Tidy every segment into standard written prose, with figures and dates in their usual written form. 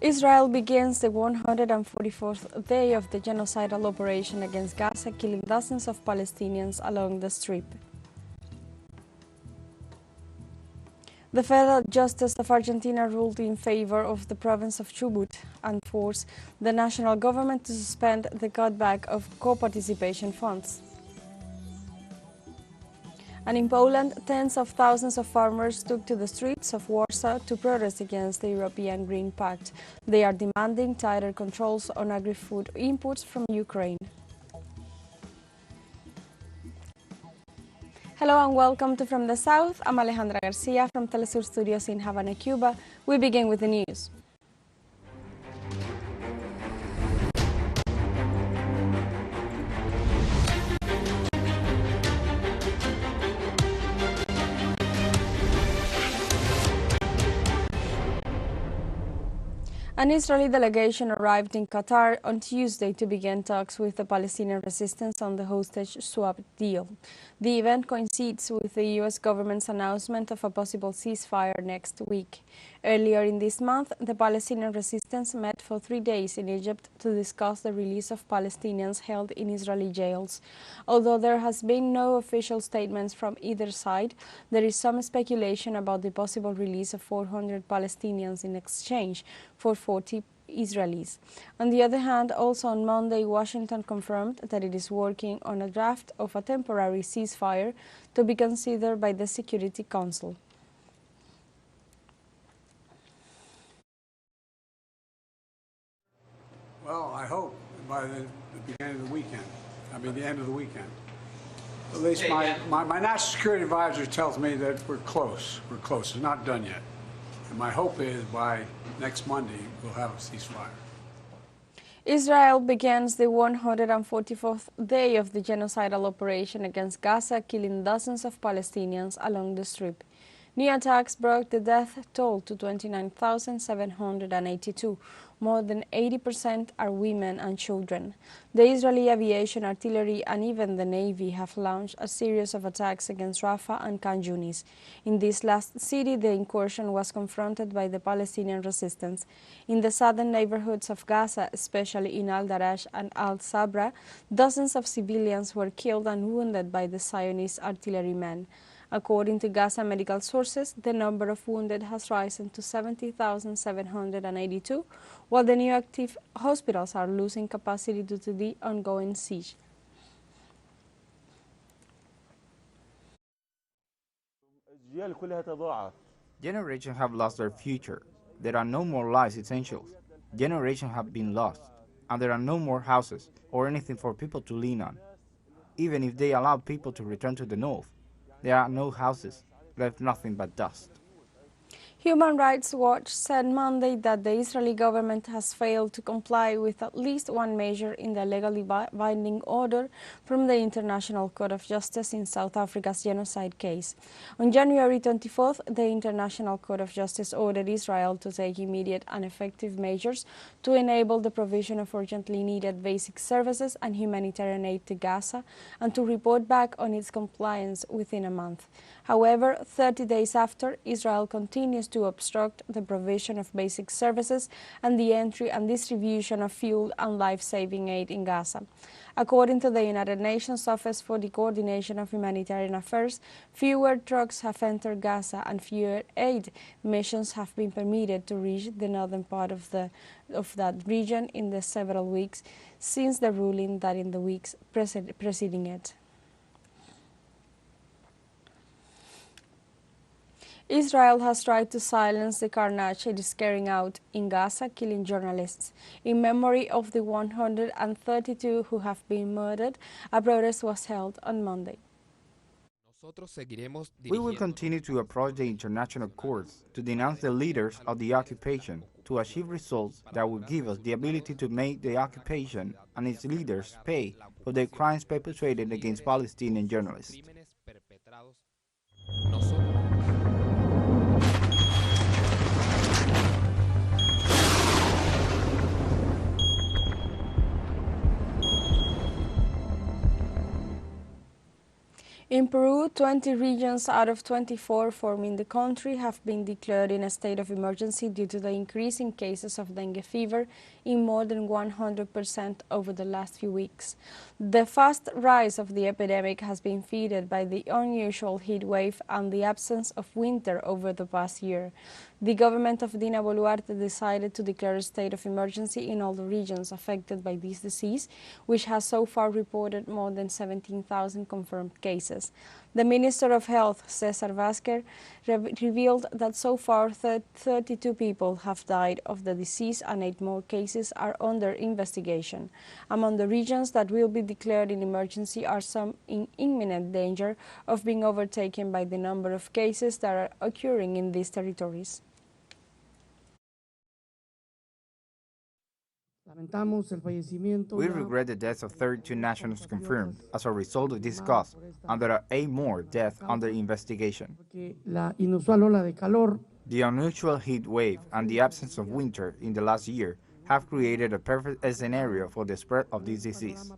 Israel begins the 144th day of the genocidal operation against Gaza, killing dozens of Palestinians along the Strip. The Federal Justice of Argentina ruled in favor of the province of Chubut and forced the national government to suspend the cutback of co-participation funds. And in Poland, tens of thousands of farmers took to the streets of Warsaw to protest against the European Green Pact. They are demanding tighter controls on agri-food imports from Ukraine. Hello and welcome to From the South. I'm Alejandra Garcia from teleSUR Studios in Havana, Cuba. We begin with the news. An Israeli delegation arrived in Qatar on Tuesday to begin talks with the Palestinian resistance on the hostage swap deal. The event coincides with the U.S. government's announcement of a possible ceasefire next week. Earlier in this month, the Palestinian resistance met for 3 days in Egypt to discuss the release of Palestinians held in Israeli jails. Although there has been no official statements from either side, there is some speculation about the possible release of 400 Palestinians in exchange for 40 Israelis. On the other hand, also on Monday, Washington confirmed that it is working on a draft of a temporary ceasefire to be considered by the Security Council. Well, I hope by the beginning of the weekend. The end of the weekend. At least my national security advisor tells me that we're close. We're close. It's not done yet. And my hope is by next Monday we'll have a ceasefire. Israel begins the 144th day of the genocidal operation against Gaza, killing dozens of Palestinians along the Strip. New attacks brought the death toll to 29,782. More than 80% are women and children. The Israeli aviation, artillery and even the Navy have launched a series of attacks against Rafah and Khan Yunis. In this last city, the incursion was confronted by the Palestinian resistance. In the southern neighborhoods of Gaza, especially in Al-Darash and Al-Sabra, dozens of civilians were killed and wounded by the Zionist artillerymen. According to Gaza medical sources, the number of wounded has risen to 70,782, while the new active hospitals are losing capacity due to the ongoing siege. Generations have lost their future. There are no more life essentials. Generations have been lost, and there are no more houses or anything for people to lean on. Even if they allow people to return to the north, there are no houses, left nothing but dust. Human Rights Watch said Monday that the Israeli government has failed to comply with at least one measure in the legally binding order from the International Court of Justice in South Africa's genocide case. On January 24th, the International Court of Justice ordered Israel to take immediate and effective measures to enable the provision of urgently needed basic services and humanitarian aid to Gaza and to report back on its compliance within a month. However, 30 days after, Israel continues to obstruct the provision of basic services and the entry and distribution of fuel and life-saving aid in Gaza. According to the United Nations Office for the Coordination of Humanitarian Affairs, fewer trucks have entered Gaza and fewer aid missions have been permitted to reach the northern part of that region in the several weeks since the ruling that in the weeks preceding it. Israel has tried to silence the carnage it is carrying out in Gaza, killing journalists. In memory of the 132 who have been murdered, a protest was held on Monday. We will continue to approach the international courts to denounce the leaders of the occupation, to achieve results that will give us the ability to make the occupation and its leaders pay for the crimes perpetrated against Palestinian journalists. In Peru, 20 regions out of 24 forming the country have been declared in a state of emergency due to the increase in cases of dengue fever in more than 100% over the last few weeks. The fast rise of the epidemic has been fed by the unusual heat wave and the absence of winter over the past year. The government of Dina Boluarte decided to declare a state of emergency in all the regions affected by this disease, which has so far reported more than 17,000 confirmed cases. The Minister of Health, Cesar Vázquez, revealed that so far 32 people have died of the disease and 8 more cases are under investigation. Among the regions that will be declared in emergency are some in imminent danger of being overtaken by the number of cases that are occurring in these territories. We regret the deaths of 32 nationals confirmed as a result of this cause, and there are 8 more deaths under investigation. The unusual heat wave and the absence of winter in the last year have created a perfect scenario for the spread of this disease.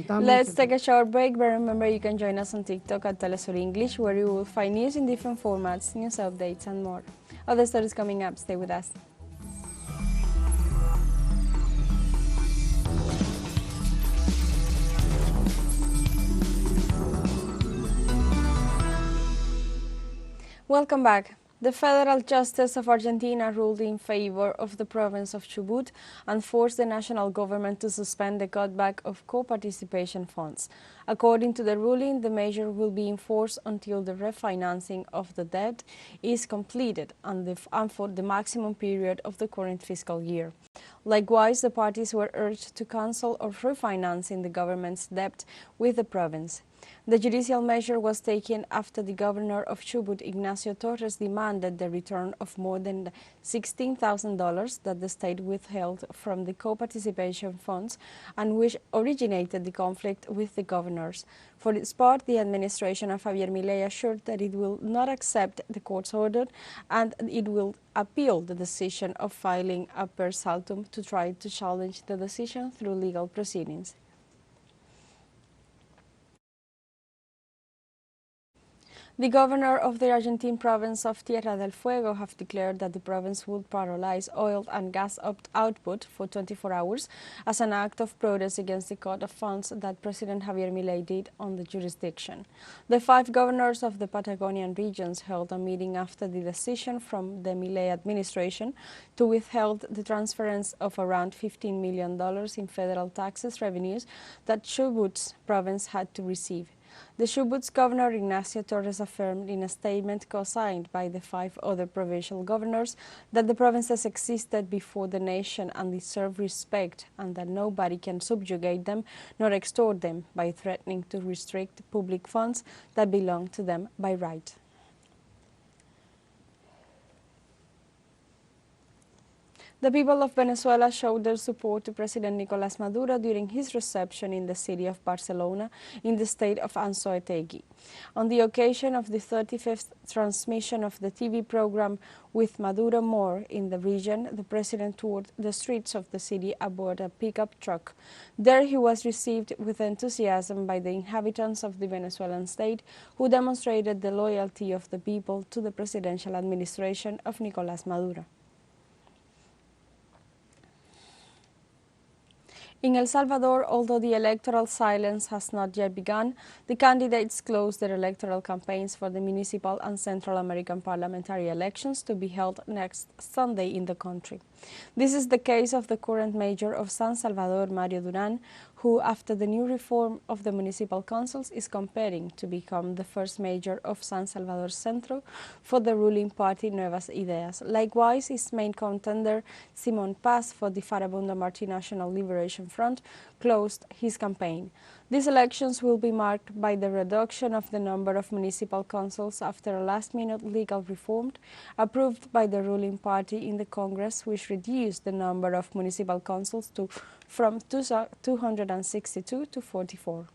Let's take a short break, but remember you can join us on TikTok at teleSUR English, where you will find news in different formats, news updates, and more. Other stories coming up. Stay with us. Welcome back. The Federal Justice of Argentina ruled in favor of the province of Chubut and forced the national government to suspend the cutback of co-participation funds. According to the ruling, the measure will be enforced until the refinancing of the debt is completed and for the maximum period of the current fiscal year. Likewise, the parties were urged to cancel or refinancing the government's debt with the province. The judicial measure was taken after the governor of Chubut, Ignacio Torres, demanded the return of more than $16,000 that the state withheld from the co-participation funds and which originated the conflict with the governors. For its part, the administration of Javier Milei assured that it will not accept the court's order and it will appeal the decision of filing a per saltum to try to challenge the decision through legal proceedings. The governor of the Argentine province of Tierra del Fuego have declared that the province would paralyze oil and gas output for 24 hours as an act of protest against the cut of funds that President Javier Milei did on the jurisdiction. The 5 governors of the Patagonian regions held a meeting after the decision from the Milei administration to withhold the transference of around $15 million in federal taxes revenues that Chubut's province had to receive. The Chubut's governor Ignacio Torres affirmed in a statement co-signed by the 5 other provincial governors that the provinces existed before the nation and deserve respect and that nobody can subjugate them nor extort them by threatening to restrict public funds that belong to them by right. The people of Venezuela showed their support to President Nicolás Maduro during his reception in the city of Barcelona in the state of Anzoátegui. On the occasion of the 35th transmission of the TV program With Maduro More in the region, the president toured the streets of the city aboard a pickup truck. There he was received with enthusiasm by the inhabitants of the Venezuelan state, who demonstrated the loyalty of the people to the presidential administration of Nicolás Maduro. In El Salvador, although the electoral silence has not yet begun, the candidates closed their electoral campaigns for the municipal and Central American parliamentary elections to be held next Sunday in the country. This is the case of the current mayor of San Salvador, Mario Duran, who, after the new reform of the municipal councils, is competing to become the first mayor of San Salvador Centro for the ruling party Nuevas Ideas. Likewise, his main contender, Simón Paz, for the Farabundo Martí National Liberation Front, closed his campaign. These elections will be marked by the reduction of the number of municipal councils after a last-minute legal reform approved by the ruling party in the Congress, which reduced the number of municipal councils from 262 to 44.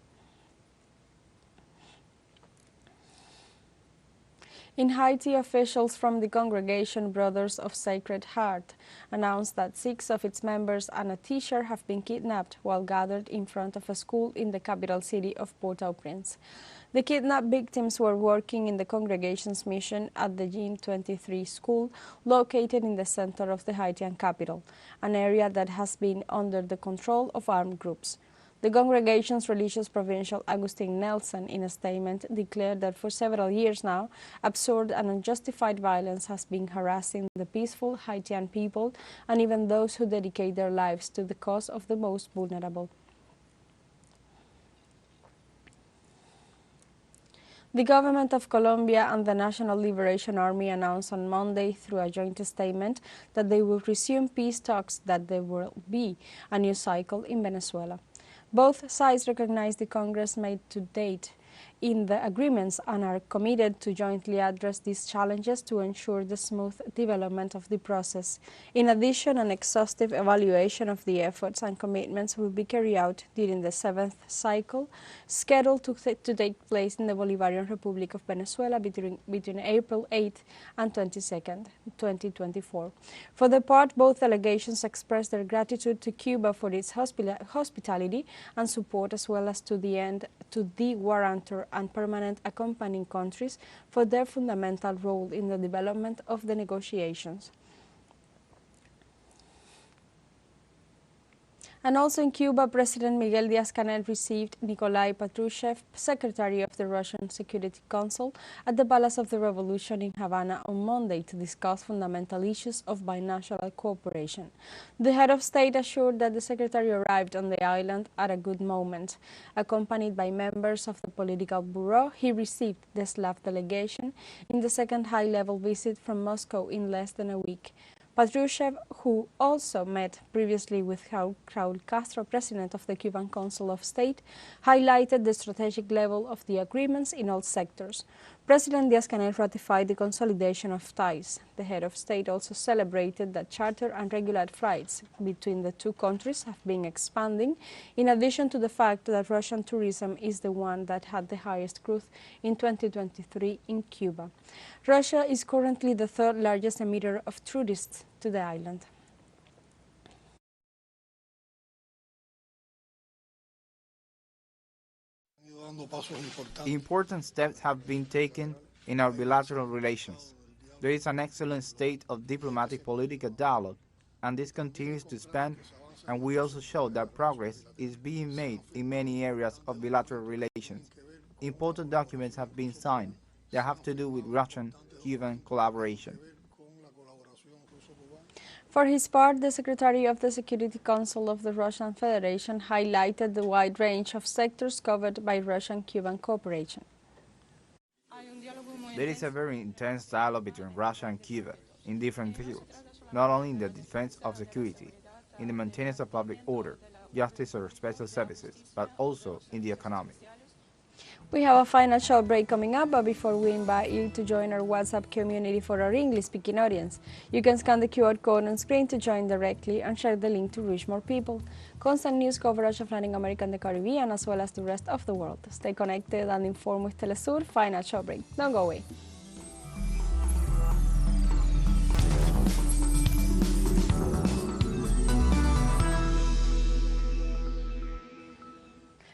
In Haiti, officials from the Congregation Brothers of Sacred Heart announced that 6 of its members and a teacher have been kidnapped while gathered in front of a school in the capital city of Port-au-Prince. The kidnapped victims were working in the congregation's mission at the Jean 23 school, located in the center of the Haitian capital, an area that has been under the control of armed groups. The congregation's religious provincial Agustin Nelson, in a statement, declared that for several years now, absurd and unjustified violence has been harassing the peaceful Haitian people and even those who dedicate their lives to the cause of the most vulnerable. The government of Colombia and the National Liberation Army announced on Monday through a joint statement that they will resume peace talks, that there will be a new cycle in Venezuela. Both sides recognize the progress made to date in the agreements and are committed to jointly address these challenges to ensure the smooth development of the process. In addition, an exhaustive evaluation of the efforts and commitments will be carried out during the 7th cycle, scheduled to take place in the Bolivarian Republic of Venezuela between April 8 and 22nd, 2024. For their part, both delegations expressed their gratitude to Cuba for its hospitality and support, as well as to the guarantor and permanent accompanying countries for their fundamental role in the development of the negotiations. And also in Cuba, President Miguel Díaz-Canel received Nikolai Patrushev, Secretary of the Russian Security Council, at the Palace of the Revolution in Havana on Monday to discuss fundamental issues of binational cooperation. The head of state assured that the secretary arrived on the island at a good moment. Accompanied by members of the political bureau, he received the Slav delegation in the second high-level visit from Moscow in less than a week. Patrushev, who also met previously with Raúl Castro, president of the Cuban Council of State, highlighted the strategic level of the agreements in all sectors. President Díaz-Canel ratified the consolidation of ties. The head of state also celebrated that charter and regular flights between the two countries have been expanding, in addition to the fact that Russian tourism is the one that had the highest growth in 2023 in Cuba. Russia is currently the third largest emitter of tourists to the island. Important steps have been taken in our bilateral relations. There is an excellent state of diplomatic political dialogue, and this continues to expand, and we also show that progress is being made in many areas of bilateral relations. Important documents have been signed that have to do with Russian-Cuban collaboration. For his part, the Secretary of the Security Council of the Russian Federation highlighted the wide range of sectors covered by Russian-Cuban cooperation. There is a very intense dialogue between Russia and Cuba in different fields, not only in the defense of security, in the maintenance of public order, justice or special services, but also in the economy. We have a final short break coming up, but before we invite you to join our WhatsApp community for our English-speaking audience, you can scan the QR code on screen to join directly and share the link to reach more people. Constant news coverage of Latin America and the Caribbean, as well as the rest of the world. Stay connected and informed with teleSUR. Final short break. Don't go away.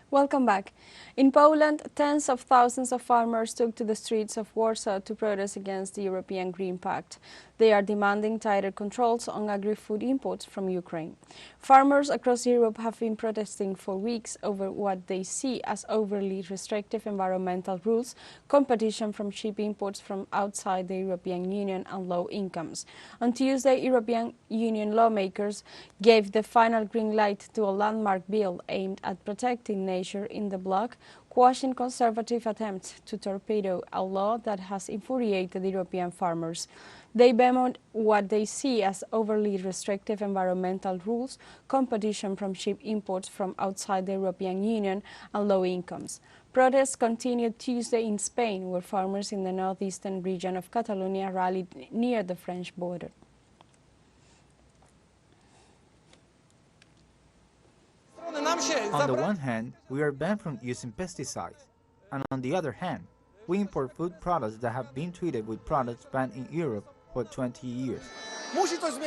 Welcome back. In Poland, tens of thousands of farmers took to the streets of Warsaw to protest against the European Green Pact. They are demanding tighter controls on agri-food imports from Ukraine. Farmers across Europe have been protesting for weeks over what they see as overly restrictive environmental rules, competition from cheap imports from outside the European Union, and low incomes. On Tuesday, European Union lawmakers gave the final green light to a landmark bill aimed at protecting nature in the bloc, quashing conservative attempts to torpedo a law that has infuriated European farmers. They bemoaned what they see as overly restrictive environmental rules, competition from cheap imports from outside the European Union, and low incomes. Protests continued Tuesday in Spain, where farmers in the northeastern region of Catalonia rallied near the French border. On the one hand, we are banned from using pesticides, and on the other hand, We import food products that have been treated with products banned in Europe for 20 years.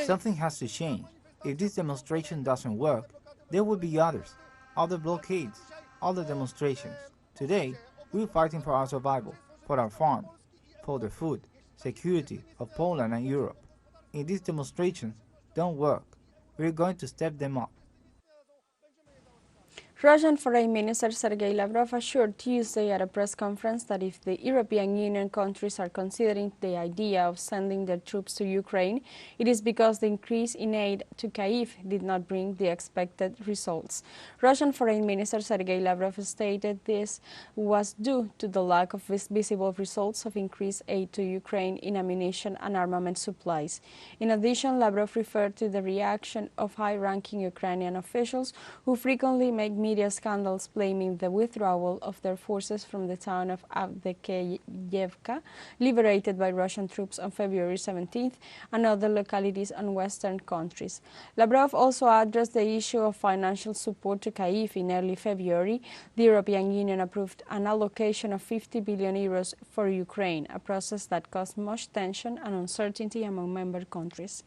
Something has to change. If this demonstration doesn't work, there will be others, other blockades, other demonstrations. Today, we're fighting for our survival, for our farm, for the food, security of Poland and Europe. If these demonstrations don't work, we're going to step them up. Russian Foreign Minister Sergei Lavrov assured Tuesday at a press conference that if the European Union countries are considering the idea of sending their troops to Ukraine, it is because the increase in aid to Kyiv did not bring the expected results. Russian Foreign Minister Sergei Lavrov stated this was due to the lack of visible results of increased aid to Ukraine in ammunition and armament supplies. In addition, Lavrov referred to the reaction of high-ranking Ukrainian officials who frequently make media scandals blaming the withdrawal of their forces from the town of Avdiivka, liberated by Russian troops on February 17th, and other localities on western countries. Lavrov also addressed the issue of financial support to Kyiv. In early February, the European Union approved an allocation of 50 billion euros for Ukraine, a process that caused much tension and uncertainty among member countries.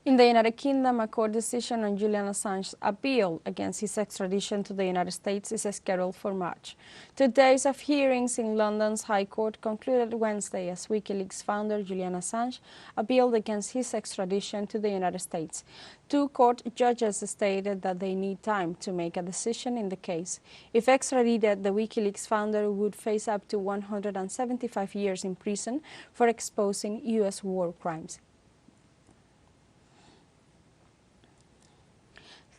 In the United Kingdom, a court decision on Julian Assange's appeal against his extradition to the United States is scheduled for March. 2 days of hearings in London's High Court concluded Wednesday as WikiLeaks founder Julian Assange appealed against his extradition to the United States. 2 court judges stated that they need time to make a decision in the case. If extradited, the WikiLeaks founder would face up to 175 years in prison for exposing U.S. war crimes.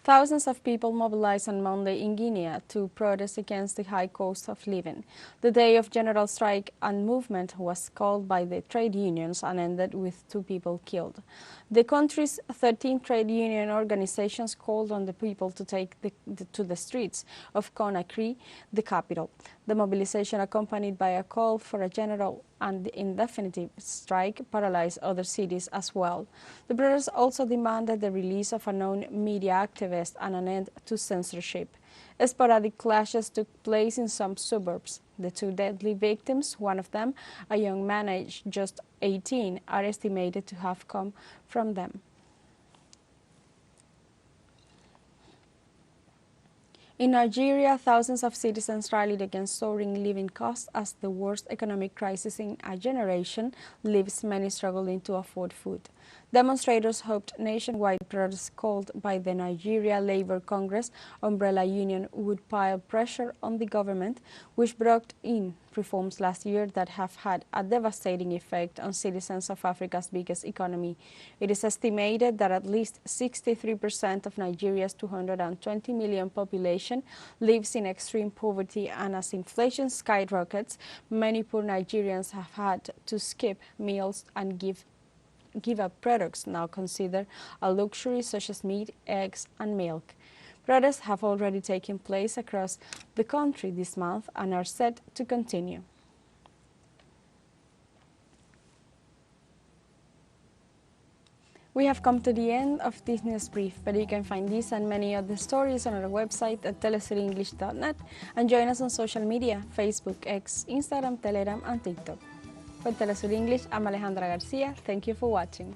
Thousands of people mobilized on Monday in Guinea to protest against the high cost of living. The day of general strike and movement was called by the trade unions and ended with 2 people killed. The country's 13 trade union organizations called on the people to take to the streets of Conakry, the capital. The mobilization, accompanied by a call for a general and indefinite strike, paralyzed other cities as well. The protests also demanded the release of a known media activist and an end to censorship. Sporadic clashes took place in some suburbs. The 2 deadly victims, one of them, a young man aged just 18, are estimated to have come from them. In Nigeria, thousands of citizens rallied against soaring living costs as the worst economic crisis in a generation leaves many struggling to afford food. Demonstrators hoped nationwide protests called by the Nigeria Labour Congress umbrella union would pile pressure on the government, which brought in reforms last year that have had a devastating effect on citizens of Africa's biggest economy. It is estimated that at least 63% of Nigeria's 220 million population lives in extreme poverty, and as inflation skyrockets, many poor Nigerians have had to skip meals and give up products now considered a luxury, such as meat, eggs, and milk. Protests have already taken place across the country this month and are set to continue. We have come to the end of this news brief, but you can find these and many other stories on our website at telesurenglish.net and join us on social media: Facebook, X, Instagram, Telegram, and TikTok. For Telesur English, I'm Alejandra Garcia. Thank you for watching.